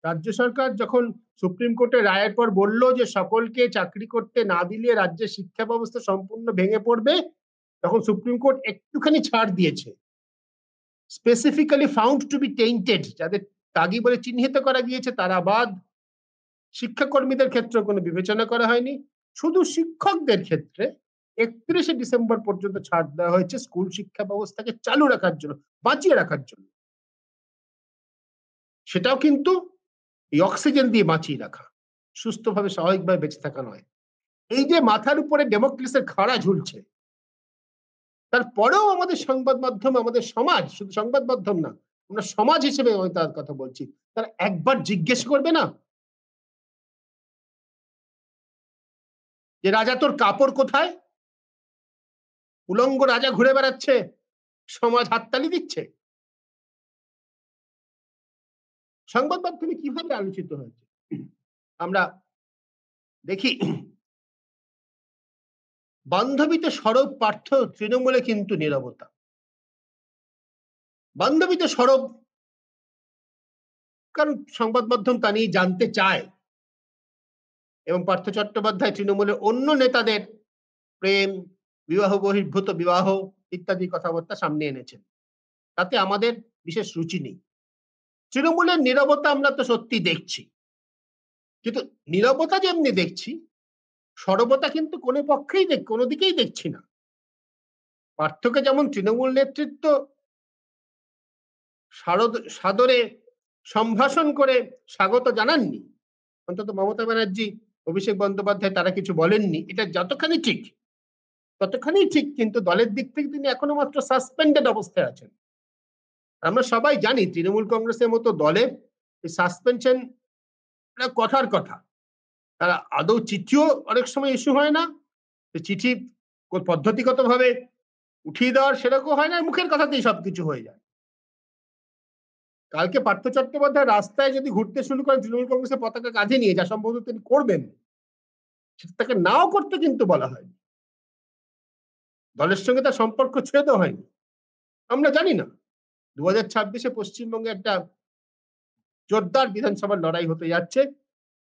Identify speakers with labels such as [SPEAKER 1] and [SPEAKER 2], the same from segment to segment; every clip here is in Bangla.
[SPEAKER 1] রাজ্য সরকার যখন সুপ্রিম কোর্টের রায়ের পর বলল যে সকলকে চাকরি করতে না দিলে রাজ্যের শিক্ষা ব্যবস্থা সম্পূর্ণ ভেঙে পড়বে, তখন সুপ্রিম কোর্ট একটুখানি ছাড় দিয়েছে। Specifically found to B tainted, যাদের দাগি বলে চিহ্নিত করা গিয়েছে তারা বাদ। শিক্ষাকর্মীদের ক্ষেত্রে কোনো বিবেচনা করা হয়নি। শুধু শিক্ষকদের ক্ষেত্রে 31শে ডিসেম্বর পর্যন্ত ছাড় দেওয়া হয়েছে স্কুল শিক্ষা ব্যবস্থাকে চালু রাখার জন্য, বাঁচিয়ে রাখার জন্য। সেটাও কিন্তু এই অক্সিজেন দিয়ে বাঁচিয়ে রাখা, সুস্থভাবে স্বাভাবিকভাবে বেঁচে থাকা নয়। এই যে মাথার উপরে ডেমোক্রেসির খাড়া ঝুলছে, তারপরেও আমাদের সংবাদ মাধ্যম, আমাদের সমাজ, শুধু সংবাদ মাধ্যম না, আমরা সমাজ হিসেবে আমি তার কথা বলছি, তারা একবার জিজ্ঞেস করবে না যে রাজা তোর কাপড় কোথায়? উলঙ্গ রাজা ঘুরে বেড়াচ্ছে, সমাজ হাততালি দিচ্ছে। সংবাদ মাধ্যমে কিভাবে আলোচিত হয়েছে আমরা দেখি। বান্ধবীতে সরব পার্থ তৃণমূলে কিন্তু নীরবতা। বান্ধবীতে সরব, কারণ সংবাদ মাধ্যম তা নিয়ে জানতে চায়, এবং পার্থ চট্টোপাধ্যায় তৃণমূলের অন্য নেতাদের প্রেম, বিবাহ বহির্ভূত বিবাহ ইত্যাদি কথাবার্তা সামনে এনেছেন। তাতে আমাদের বিশেষ রুচি নেই। তৃণমূলের নীরবতা আমরা তো সত্যি দেখছি, কিন্তু নীরবতা যেমনি দেখছি, সরবতা কিন্তু কোনো পক্ষেই কোনো দিকেই দেখছি না। পার্থকে যেমন তৃণমূল নেতৃত্ব সাদরে সম্ভাষণ করে স্বাগত জানাননি, অন্তত মমতা ব্যানার্জি, অভিষেক বন্দ্যোপাধ্যায় তারা কিছু বলেননি, এটা যতখানি ঠিক ততখানি ঠিক, কিন্তু দলের দিক থেকে তিনি এখনো মাত্র সাসপেন্ডেড অবস্থায় আছেন। আমরা সবাই জানি তৃণমূল কংগ্রেসের মতো দলে সাসপেনশন কথার কথা, তারা আদৌ চিঠিও অনেক সময় ইস্যু হয় না, চিঠি পদ্ধতিগতভাবে উঠিয়ে দেওয়ার সেরকম হয় না, মুখের কথাতেই সবকিছু হয়ে যায়। কালকে পার্থ চট্টোপাধ্যায় রাস্তায় যদি ঘুরতে শুরু করেন তৃণমূল কংগ্রেসের পতাকা কাঁধে নিয়ে, যা সম্ভবত তিনি করবেন, তাকে নাও করতে কিন্তু বলা হয়নি, দলের সঙ্গে তার সম্পর্ক ছেদও হয়নি। আমরা জানি না 2026-এ পশ্চিমবঙ্গে একটা জোরদার বিধানসভার লড়াই হতে যাচ্ছে,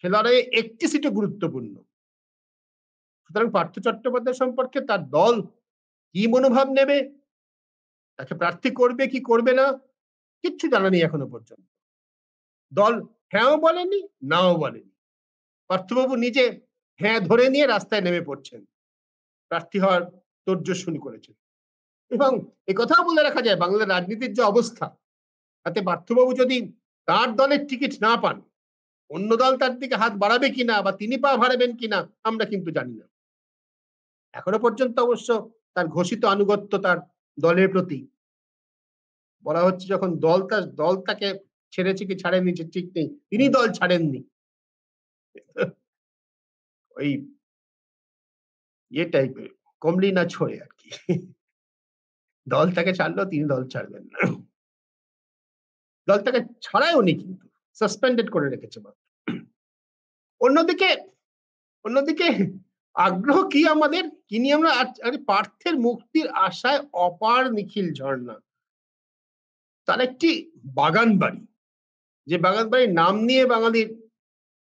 [SPEAKER 1] সে লড়াইয়ে একটি সিটও গুরুত্বপূর্ণ। সুতরাং পার্থ চট্টোপাধ্যায় সম্পর্কে তার দল কি মনোভাব নেবে, তাকে প্রার্থী করবে কি করবে না, কিচ্ছু জানা নেই এখনো পর্যন্ত। দল হ্যাঁও বলেনি, নাও বলেনি। পার্থবাবু নিজে হ্যাঁ ধরে নিয়ে রাস্তায় নেমে পড়ছেন, প্রার্থী হওয়ার তোড়জোড় শুরু করেছেন। এবং একথাও বলে রাখা যায়, বাংলার রাজনীতির যে অবস্থা, তাতে পার্থবাবু যদি তার দলের টিকিট না পান, অন্য দল তার দিকে হাত বাড়াবে কিনা বা তিনি পা বাড়াবেন কিনা আমরা কিন্তু জানি না। এখনো পর্যন্ত অবশ্য তার ঘোষিত আনুগত্য তার দলের প্রতি। বলা হচ্ছে যখন দল তাকে ছেড়েছে কি ছাড়েনি যে ঠিক নেই, তিনি দল ছাড়েননি। ওই ইয়ে টাইপের কমলি না ছড়ে আর কি। দল তাকে ছাড়লো, তিনি দল ছাড়বেন না। দল তাকে ছাড়ায়ও নি, কিন্তু সাসপেন্ডেড করে রেখেছে মাত্র। অন্যদিকে অন্যদিকে আগ্রহ কি আমাদের, কি নিয়ে আমরা পার্থের মুক্তির আশায় অপার নিখিল ঝর্ণা, তার একটি বাগান বাড়ি, যে বাগান বাড়ির নাম নিয়ে বাঙালির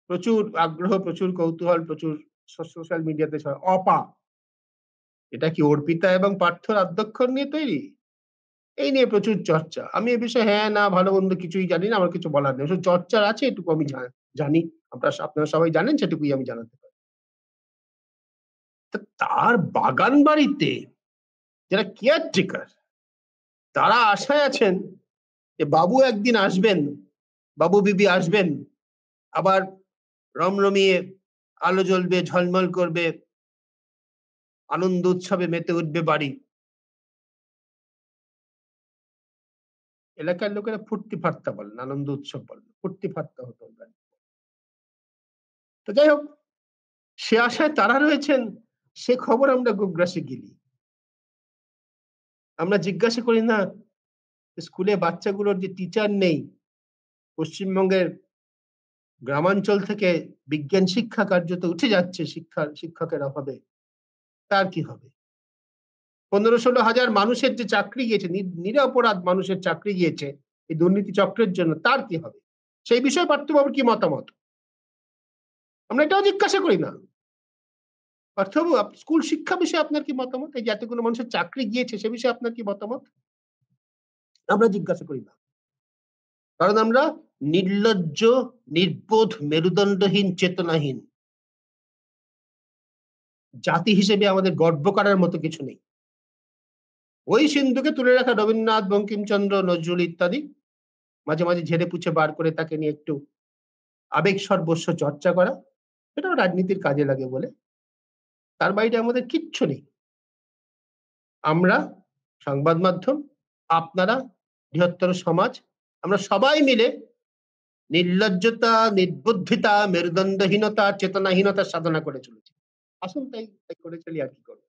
[SPEAKER 1] প্রচুর আগ্রহ, প্রচুর কৌতূহল, প্রচুর সোশ্যাল মিডিয়াতে অপা, এটা কি অর্পিতা এবং পার্থর আদ্যক্ষর নিয়ে তৈরি? এই নিয়ে প্রচুর চর্চা। আমি এ বিষয়ে হ্যাঁ না ভালো মন্দ কিছুই জানি না, আমার কিছু বলার নেই। শুধু চর্চার আছে এটুকু আমি জানি, আপনারা সবাই জানেন, সেটুকুই আমি জানাতে পারি। তার বাগান বাড়িতে যারা কেয়ারটেকার, তারা আশায় আছেন যে বাবু একদিন আসবেন, বাবু বিবি আসবেন, আবার রমরমিয়ে আলো জ্বলবে, ঝলমল করবে, আনন্দ উৎসবে মেতে উঠবে বাড়ি। এলাকার লোকেরা ফুর্তি ফার্তা বলেন, আনন্দ উৎসব বলেন, ফুর্তি ফার্তা হতো। তো যাই হোক, সে আশায় তারা রয়েছেন, সে খবর আমরা গোগ্রাসে গেলি। আমরা জিজ্ঞাসা করি না স্কুলে বাচ্চাগুলোর যে টিচার নেই, পশ্চিমবঙ্গের গ্রামাঞ্চল থেকে বিজ্ঞান শিক্ষা কার্যত উঠে যাচ্ছে শিক্ষকের অভাবে, তার কি হবে? 15-16 হাজার মানুষের যে চাকরি গিয়েছে, নিরপরাধ মানুষের চাকরি গিয়েছে এই দুর্নীতি চক্রের জন্য, তার কি হবে? সেই বিষয়ে পার্থবাবুর কি মতামত? আমরা এটাও জিজ্ঞাসা করি না। পার্থবাবু স্কুল শিক্ষা বিষয়ে আপনার কি মতামত? এই যে এতগুলো মানুষের চাকরি গিয়েছে সে বিষয়ে আপনার কি মতামত? আমরা জিজ্ঞাসা করি না। কারণ আমরা নির্লজ্জ, নির্বোধ, মেরুদণ্ডহীন, চেতনাহীন। জাতি হিসেবে আমাদের গর্ব করার মতো কিছু নেই। ওই সিন্ধুকে তুলে রাখা রবীন্দ্রনাথ, বঙ্কিমচন্দ্র, নজরুল ইত্যাদি মাঝে, মাঝে ঝেড়ে পুছে বার করে তাকে নিয়ে একটু আবেগ সর্বস্ব চর্চা করা, এটাও রাজনীতির কাজে লাগে বলে। তার বাইরে আমাদের কিচ্ছু নেই। আমরা সংবাদ মাধ্যম, আপনারা, বৃহত্তর সমাজ, আমরা সবাই মিলে নির্লজ্জতা, নির্বুদ্ধিতা, মেরুদণ্ডহীনতা, চেতনাহীনতার সাধনা করে চলেছি। আসুন তাই করে চলি আর কি করব।